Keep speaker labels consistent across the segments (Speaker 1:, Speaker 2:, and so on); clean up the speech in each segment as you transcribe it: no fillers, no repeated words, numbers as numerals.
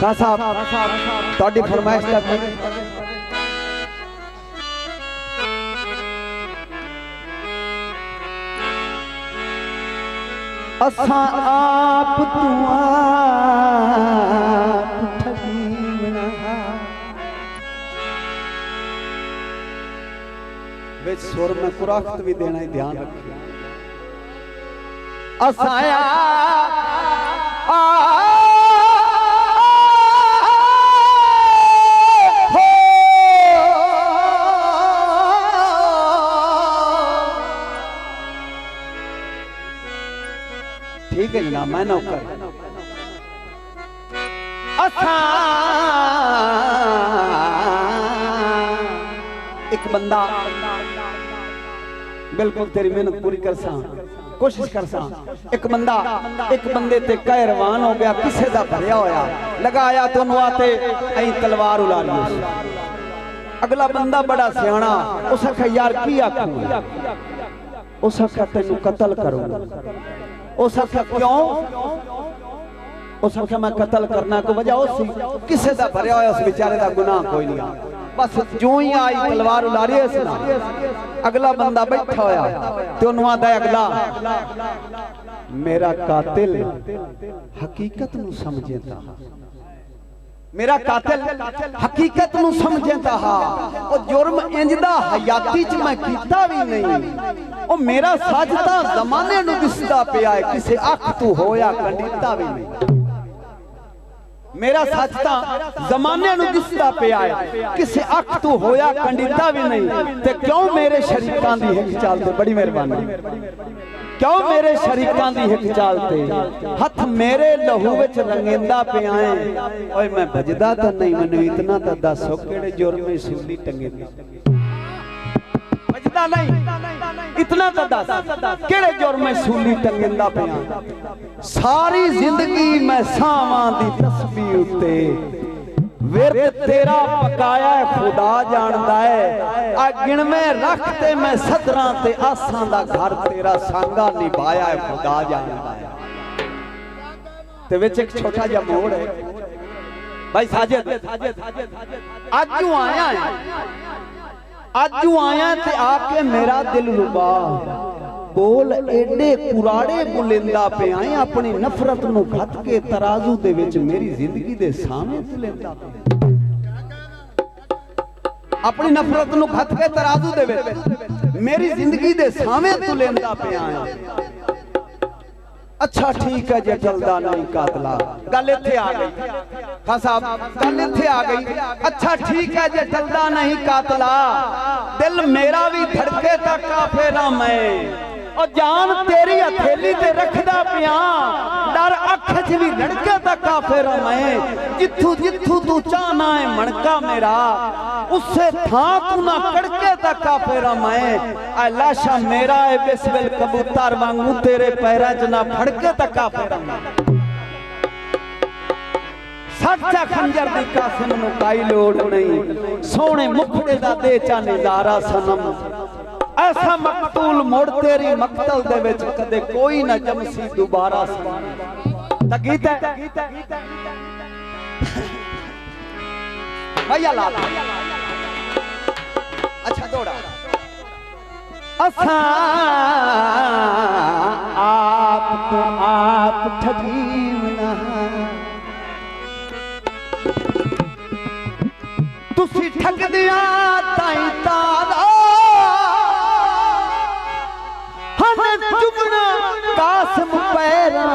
Speaker 1: खान साहब थोड़ी फरमाइश तक असा आप तू आप ठगीना वे सुर में कुराख्त भी देना ही ध्यान रखिए। असा ठीक है ना, मैं नौकर एक बंदा बिल्कुल तेरी मेहनत पूरी कर सा कोशिश कर सा। एक बंदा एक बंदे ते कहरवान हो गया, किसे दा भरिया होया लगाया तो आते ऐ तलवार उला ली। अगला बंदा बड़ा सियाना, उस आखा यार की आखूं, उस आखा तेनू कत्ल करूंगा। उस आखा क्यों? उस आखा मैं कत्ल करना को वजह उसी किसे दा भरिया होया, उस बेचारे दा गुनाह कोई नहीं। बस जो ही आई तलवार उलारी है, अगला बंदा बैठा होया ते ओनू आंदा अगला मेरा कातिल हकीकत नू समझेता, मेरा कातिल हकीकत नू समझेता हा। ओ जुर्म इंजदा हयाती च मैं कीता भी नहीं, ओ मेरा साजता जमाने नू दिसदा पिया है, किसे अख तू होया कंडीता भी नहीं। मेरा साजता जमाने नू दिसदा पिया है, किसे अख तू होया कंडीता भी नहीं। ते क्यों मेरे शरीकां दी हिक चालते, बड़ी मेहरबानी, क्यों मेरे शरीकां दी हिक चालते हथ मेरे लहू विच रंगेंदा पिया है। ओए मैं भजदा तो नहीं, मैनू इतना तो दसो केड़े जुर्म में सूली टंगेंदा, भजदा नहीं इतना तो दस केड़े जुर्म में सूली टंगेंदा पिया। सारी जिंदगी मैं सावां दी तस्बीह उते विरद तेरा पकाया है खुदा जानदा है। आ गिणवे रखते मैं सदरां ते आसां दा घर तेरा सांगा निभाया है खुदा जानदा है। ते विच एक छोटा जिहा मोड़ है भाई साजिद, अजू आया है, अजू आया ते आके मेरा दिल रुबा बोल एडे कुराड़े बुलेंदा पे आए, अपनी नफरत नू घट के तराजू दे विच मेरी जिंदगी दे सामने तुलेंदा पे, अपनी नफरत नू घट के तराजू दे विच मेरी जिंदगी दे सामने तुलेंदा पे आए। अच्छा ठीक है जे चलदा नहीं कातला, गल इत्थे आ गई खान साहब, गल इत्थे आ गई। अच्छा ठीक है जे चलदा नहीं कातला, दिल मेरा भी धड़के ता काफिरा मैं, और जान तेरी हथेली ते रखदा पिया, डर अख च भी धड़के ता काफिरा मैं। जिथू जिथू तू चाहना है मणका मेरा, उससे थां तू ना कड़के ता काफिरा मैं। आ लाशा मेरा है बिस्मिल कबूतर वांगू तेरे पैरां च ना फड़के ता काफिरा मैं। सच्चा खंजर दी कासिम नू काई लोड़ नहीं, सोने मुखड़े दा दे चा नज़ारा सनम। ऐसा मकतूल मुड़ तेरी मकतल दे विच कदे कोई ना जमसी दोबारा सनम। गीत है भैया लाल, अच्छा दौड़ा। असा आप तो आप ठगीना, तुसी ठग दिया ताई तारा हने चुगना कासम पैरा,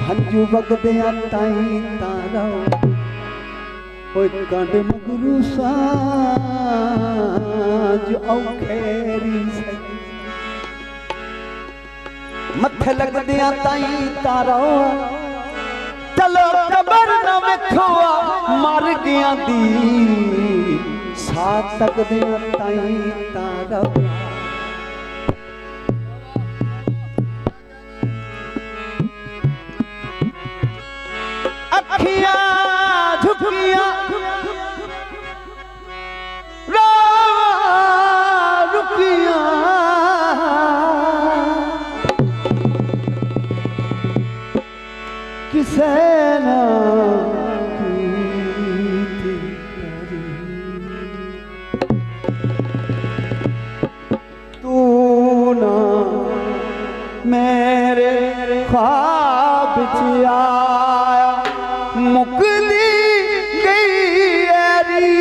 Speaker 1: हंजू वगदिया ताई तारा। ओए कंड मगरू साज औखेरी से मथे लगदिया ताई तारा, चलो कबर न वेखो मर गया दी साथ तक दिया ताई तारा अखियां झुकियां रुकियां किसे ना तू ना मेरे ख्वाब च आया मुकली गई यारी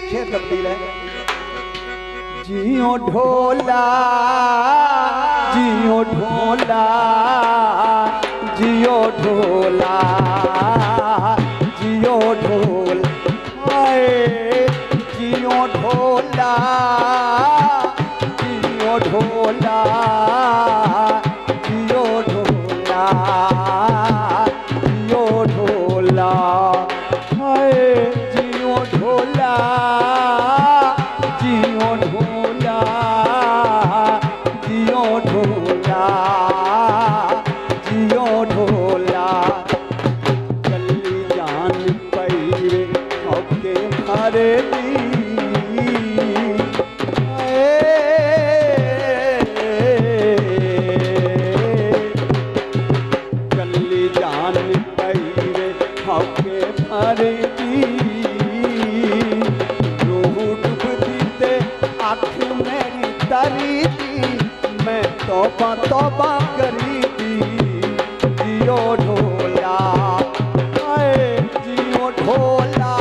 Speaker 1: शेर तब्दील है जियो ढोला जियो ढोला जियो ढोला जियो ढोल हाय जियो ढोला जियो ढोला जियो ढोला जियो ढोला हाय जियो ढोला जियो ढोला जियो ढोला जियो ढोला चली जान पैरे मौके मारे चली जान पैरे मौके मारे रूह डुबदी ते आँख मेरी तरी दी मैं तौबा तौबा करी दी जियो ढोला हाय जियो ढोला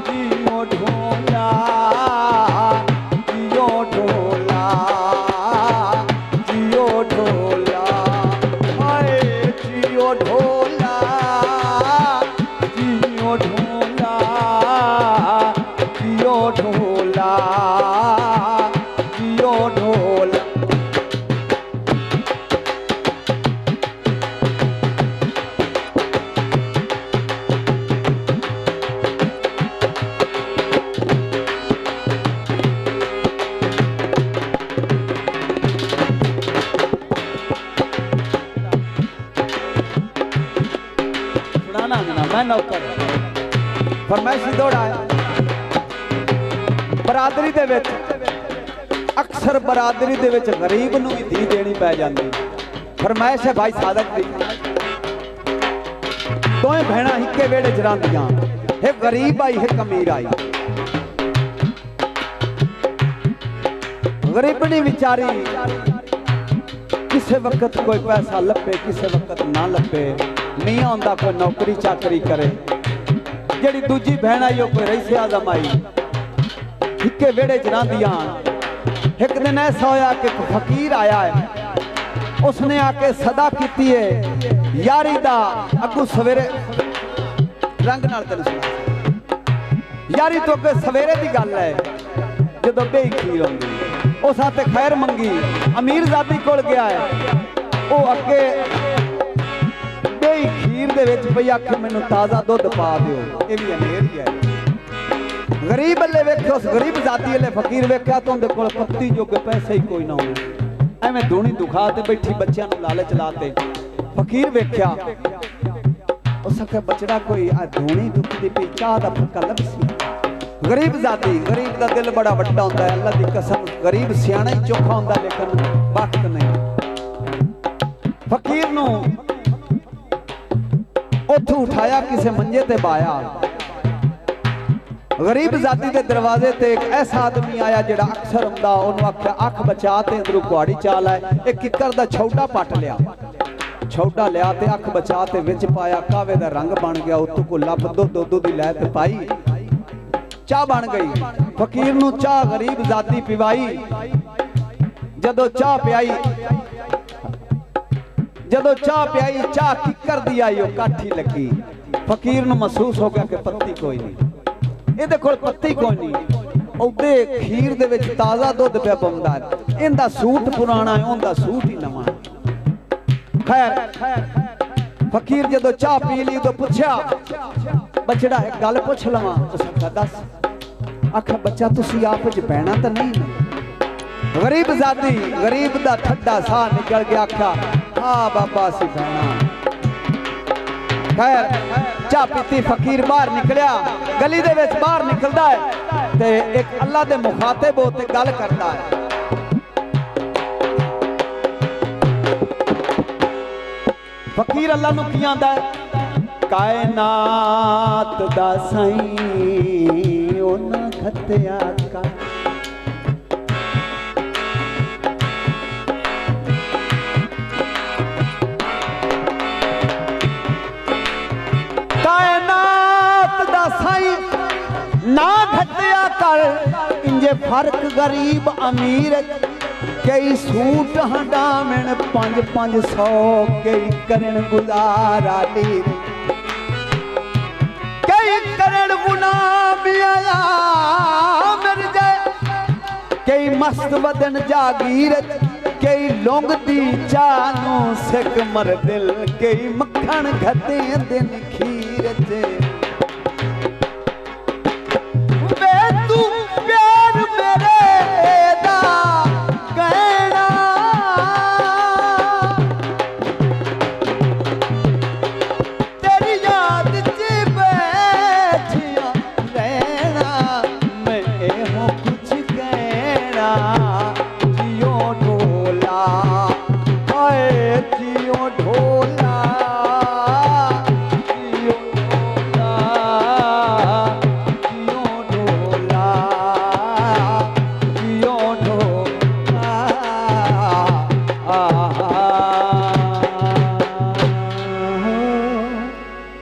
Speaker 1: जियो ढोला जियो ढोला जियो ढोला हाय जियो ढोला जियो ढोला जियो ढोला जियो ढोला मैं नौकर फरमाइशी दौड़ आया बरादरी दे विच अक्सर बरादरी दे विच गरीब नूं ही धी देनी पै जांदी फरमाइश है भाई सादक दी दोवें भैणां हिक्के वेड़े च रहिंदियां एक गरीब आई एक अमीर आई गरीबनी विचारी किसे वक्त कोई पैसा लभे किसे वक्त ना लभे मियां हुंदा कोई नौकरी चाकरी करे जेड़ी दूजी बहन आई कोई रईसे आज़म आई हिक्के वेड़े च रहिंदियां एक दिन ऐसा होया कि फकीर आया है उसने आके सदा की है यारी दा अगू सवेरे रंग नाल तेन सुना यारी तो अगे सवेरे की गल है जो बेई खीर आउंदी उस हाथे खैर मंगी अमीर जाती कोल गया है वो अगे बेई खीर दे विच पई आखे मैनू ताज़ा दुध पा दिओ ये भी अनेर ही है गरीब अल्ले वेखे उस गरीब जाती अल्ले फकीर वेख्या तो उनके कोल पत्ती जोगे पैसे ही कोई ना हो एवें धूनी दुखा ते बैठी बच्चों नूं लालच लाते फकीर वेख्या उस आखे बचड़ा कोई आ धूनी दुखदी पई चाह दा फक्का लभसी गरीब जाती गरीब दा दिल बड़ा वड्डा हुंदा है अल्लाह दी कसम गरीब सियाणा ही चोखा हुंदा लेकिन वक्त नहीं फकीर नूं उठू उठाया किसे मंजे ते बाया गरीब जाति के दरवाजे ते एक ऐसा आदमी आया जिहड़ा अक्सर हुंदा ओनू आख्या अख बचा ते अंदरों कुआड़ी चाल है एक किकर दा छौड़ा पट लिया छौड़ा लिया ते अख बचा ते विच पाया कावे दा रंग बन गया उत्तों को लप दुध दी लै ते पाई चाह बन गई फकीर नू चाह गरीब जाति पिवाई जदों चाह पियाई चाह किकर दी आई काठी लगी फकीर नू महसूस हो गया कि पत्ती कोई नहीं इहदे कोल पत्ती कोई नहीं उदे खीर दे विच ताज़ा दुध पिया पौंदा है इहदा सूट पुराना है उहदा सूट ही नवां खैर फकीर जदों चाह पी ली तो पूछया बचड़ा एक गल पूछ लवां। उस आखा दस। आखा बच्चा तुसी आप च पैना तो नहीं। गरीब जादी गरीब दा ठड्डा सा निकल गया। आखा हाँ बाबा सी पैना। खैर चाह पीती फकीर बाहर निकलिया। गली दे विच बाहर निकलदा है ते एक अल्लाह दे मुखातिब होते गल करदा है। फकीर अल्लाह नूं की आंदा है कायनात दा साईं ओना खत्या का कायनात दा साईं ना खत्या कर। इंजे फर्क गरीब अमीर कई सूट हंडामण 500 कई करण गुजारा ली कई करण गुनाह आया मिल जाए कई मस्त बदन जागीर कई लोंग दी जानू सिक मर दिल कई मक्खन घते दिन खीर चे